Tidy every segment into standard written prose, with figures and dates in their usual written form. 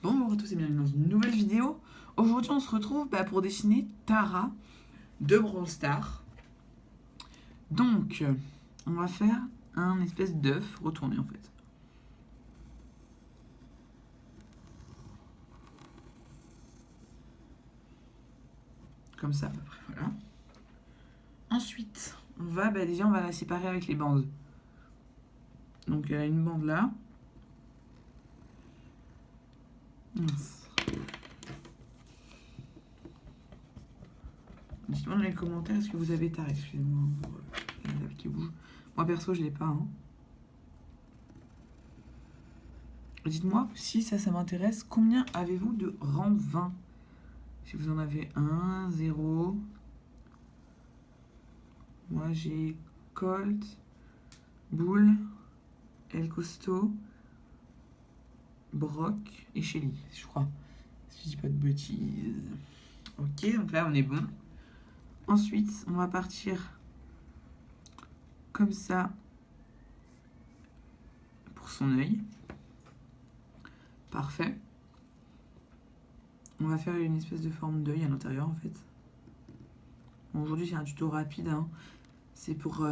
Bonjour à tous et bienvenue dans une nouvelle vidéo. Aujourd'hui on se retrouve pour dessiner Tara de Brawl Stars. Donc on va faire un espèce d'œuf retourné en fait. Comme ça à peu près, voilà. Ensuite on va déjà on va la séparer avec les bandes. Donc elle a une bande là. Dites-moi dans les commentaires est-ce que vous avez Tara. Excusez-moi, il y a une lèvre qui bouge. Moi perso je l'ai pas. Dites-moi si ça m'intéresse. Combien avez-vous de rang 20? Si vous en avez 1, 0. Moi j'ai Colt, Bull, El Costo, Brock et Shelly, je crois. Si je dis pas de bêtises. Ok, donc là on est bon. Ensuite, on va partir comme ça pour son œil. Parfait. On va faire une espèce de forme d'œil à l'intérieur en fait. Bon, aujourd'hui c'est un tuto rapide. C'est pour...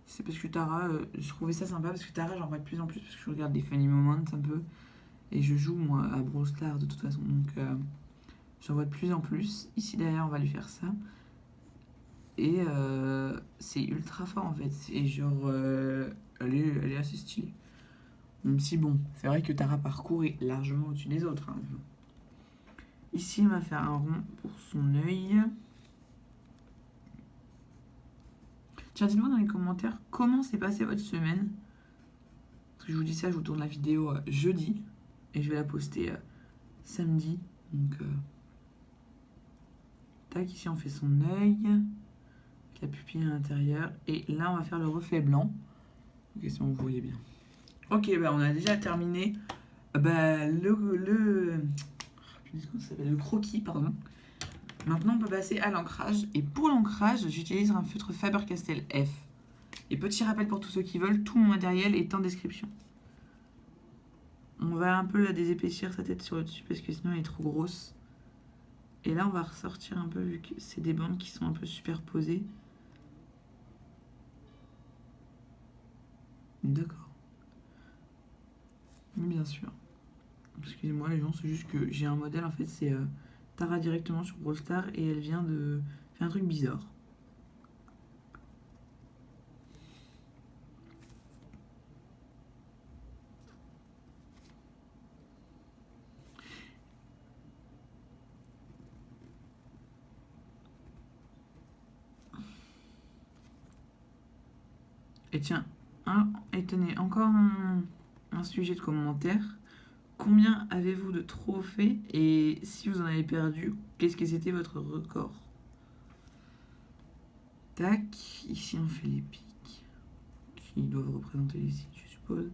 c'est parce que Tara, je trouvais ça sympa parce que Tara j'en vois de plus en plus parce que je regarde des funny moments un peu. Et je joue moi à Brawl Stars de toute façon. Donc j'en vois de plus en plus. Ici derrière on va lui faire ça. Et c'est ultra fort en fait. Et genre elle est assez stylée. Même si bon, c'est vrai que Tara parcours est largement au-dessus des autres. Ici on va faire un rond pour son œil. Tiens, dites-moi dans les commentaires comment s'est passée votre semaine. Parce que je vous dis ça, je vous tourne la vidéo jeudi. Et je vais la poster samedi. Donc tac, ici on fait son œil. La pupille à l'intérieur. Et là on va faire le reflet blanc. Ok, si vous voyez bien. Ok, on a déjà terminé le croquis, pardon. Maintenant on peut passer à l'ancrage. Et pour l'ancrage, j'utilise un feutre Faber-Castell F. Et petit rappel pour tous ceux qui veulent, tout mon matériel est en description. On va un peu la désépaissir sa tête sur le dessus parce que sinon elle est trop grosse. Et là on va ressortir un peu vu que c'est des bandes qui sont un peu superposées. D'accord. Bien sûr. Excusez-moi les gens, c'est juste que j'ai un modèle en fait, c'est Tara directement sur Brawl Stars et elle vient de faire un truc bizarre. Et tiens, et tenez, encore un sujet de commentaire. Combien avez-vous de trophées et si vous en avez perdu, qu'est-ce que c'était votre record? Tac, ici on fait les pics qui doivent représenter les sites, je suppose.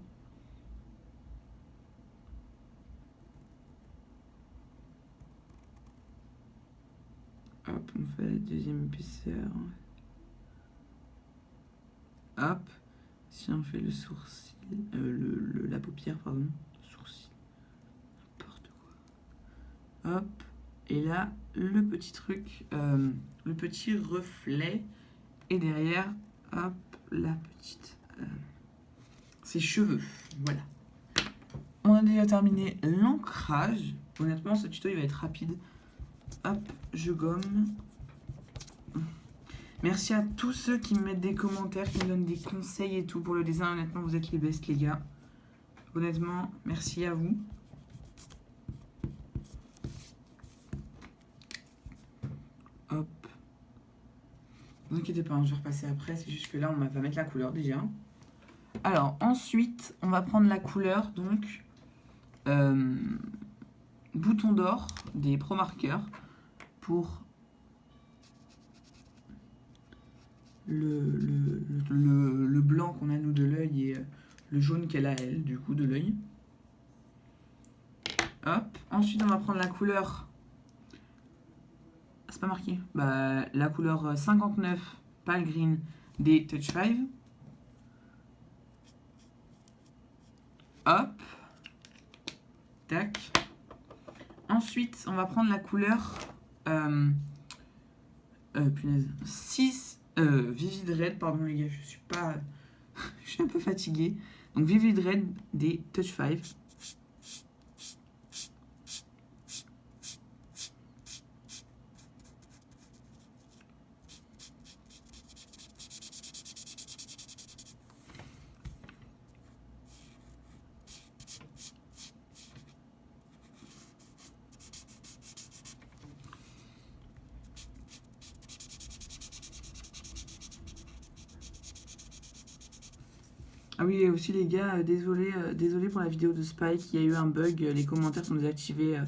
Hop, on fait la deuxième épaisseur. Hop, si on fait le sourcil, la paupière, pardon, sourcil, n'importe quoi. Hop, et là, le petit truc, le petit reflet, et derrière, hop, la petite, ses cheveux, voilà. On a déjà terminé l'ancrage. Honnêtement, ce tuto, il va être rapide. Hop, je gomme. Merci à tous ceux qui me mettent des commentaires, qui me donnent des conseils et tout pour le dessin. Honnêtement, vous êtes les best, les gars. Honnêtement, merci à vous. Hop. Ne vous inquiétez pas, je vais repasser après. C'est juste que là, on va mettre la couleur déjà. Alors, ensuite, on va prendre la couleur, donc, bouton d'or des Pro Markers pour le blanc qu'on a nous de l'œil et le jaune qu'elle a elle du coup de l'œil. Hop, ensuite on va prendre la couleur, c'est pas marqué, la couleur 59 pale green des Touch 5. Hop, Tac. Ensuite, on va prendre la couleur punaise. 6 Vivid Red, pardon les gars, je suis pas. Je suis un peu fatiguée. Donc Vivid Red des Touch 5. Ah oui, et aussi les gars, désolé pour la vidéo de Spike, il y a eu un bug, les commentaires sont désactivés.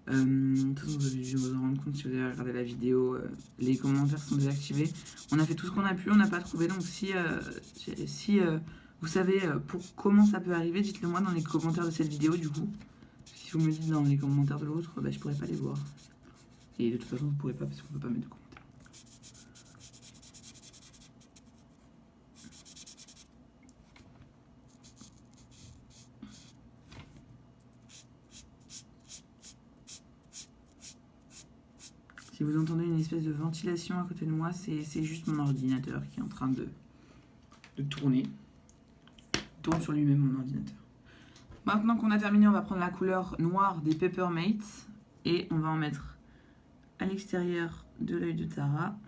De toute façon, vous avez dû vous en rendre compte si vous avez regardé la vidéo, les commentaires sont désactivés. On a fait tout ce qu'on a pu, on n'a pas trouvé, donc si vous savez comment ça peut arriver, dites-le moi dans les commentaires de cette vidéo du coup. Si vous me le dites dans les commentaires de l'autre, bah, je pourrais pas les voir. Et de toute façon, vous pourrez pas parce qu'on peut pas mettre de commentaires. Si vous entendez une espèce de ventilation à côté de moi, c'est juste mon ordinateur qui est en train de tourner. Il tourne sur lui-même mon ordinateur. Maintenant qu'on a terminé, on va prendre la couleur noire des Peppermates et on va en mettre à l'extérieur de l'œil de Tara,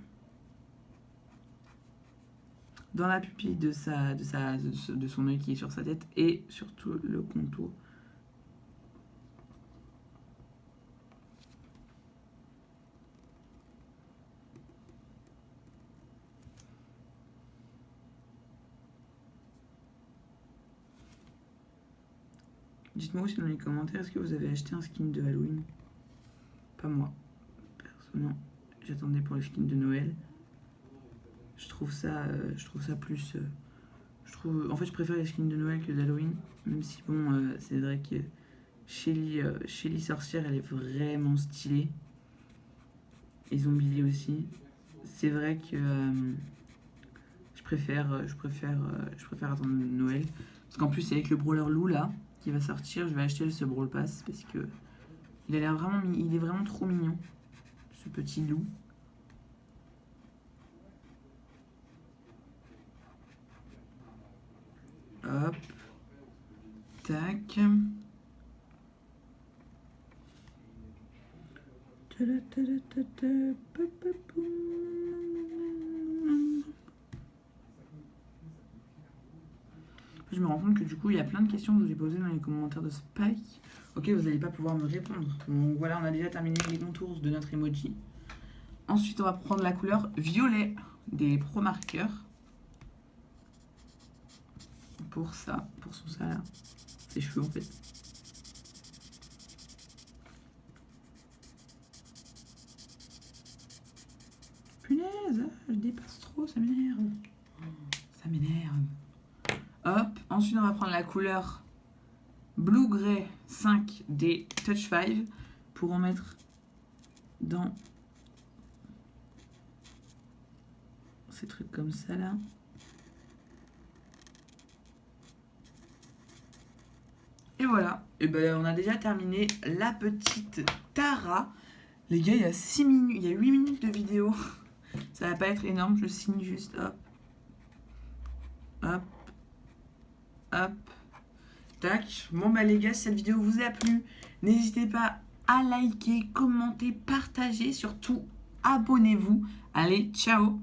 dans la pupille de son œil qui est sur sa tête et surtout le contour. Dites-moi aussi dans les commentaires, est-ce que vous avez acheté un skin de Halloween? Pas moi. Perso, non. J'attendais pour le skin de Noël. Je trouve ça plus... en fait, je préfère les skins de Noël que d'Halloween. Même si, bon, c'est vrai que Shelly Sorcière, elle est vraiment stylée. Et Zombie aussi. C'est vrai que je préfère attendre Noël. Parce qu'en plus, avec le Brawler Lou, là, qui va sortir, je vais acheter ce Brawl Pass parce que il est vraiment trop mignon, ce petit loup. Hop, tac. Je me rends compte que du coup il y a plein de questions que je vous ai posées dans les commentaires de Spike auxquelles vous n'allez pas pouvoir me répondre. Donc voilà, on a déjà terminé les contours de notre emoji. Ensuite on va prendre la couleur violet des Pro Markers. Pour ça là. Ses cheveux en fait. Punaise, je dépasse trop, ça m'énerve. Ça m'énerve. Hop, ensuite on va prendre la couleur Blue Grey 5 des Touch 5 pour en mettre dans ces trucs comme ça là. Et voilà, et ben on a déjà terminé la petite Tara. Les gars, il y a 6 minutes, il y a 8 minutes de vidéo. Ça va pas être énorme, je signe juste, hop. Hop. Hop. Tac. Bon bah les gars, si cette vidéo vous a plu, n'hésitez pas à liker, commenter, partager, surtout abonnez-vous. Allez, ciao.